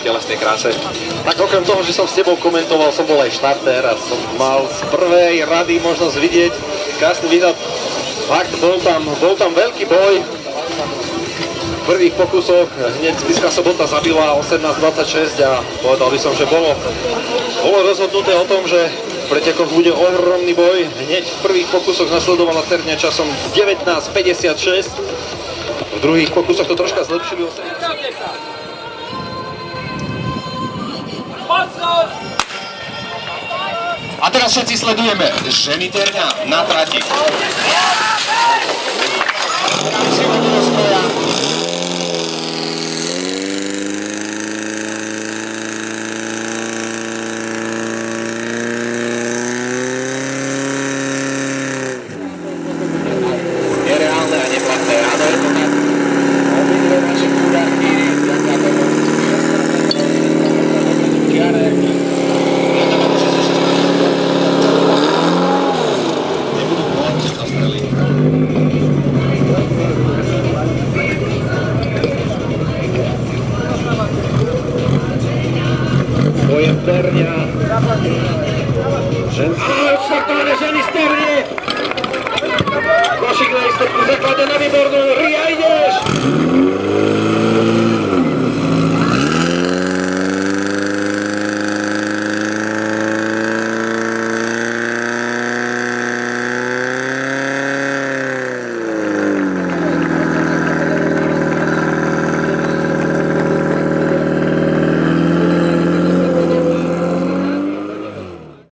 telesnej kráse. Tak okrem toho, že som s tebou komentoval, som bol aj štartér a som mal z prvej rady možnosť vidieť krásny výhľad. Fakt, bol tam veľký boj. V prvých pokusoch hneď Spišská Sobota zabila 18-26 a povedal by som, že bolo rozhodnuté o tom, že v pretekoch bude ohromný boj. Hneď v prvých pokusoch nasledovala Terňa časom 19.56. V druhých pokusoch to troška zlepšili. A teraz všetci sledujeme ženy Terňa na trati. Nereálne a neplatné. Áno, je to tak. Obidve naše kúrarky, vďaka tomu čiare. Nebudú môcť zastreliť. Bojem Terňa. Štartované ženy z Ternie. Košík na istotku zaklade na výbornú. Ria, ideš!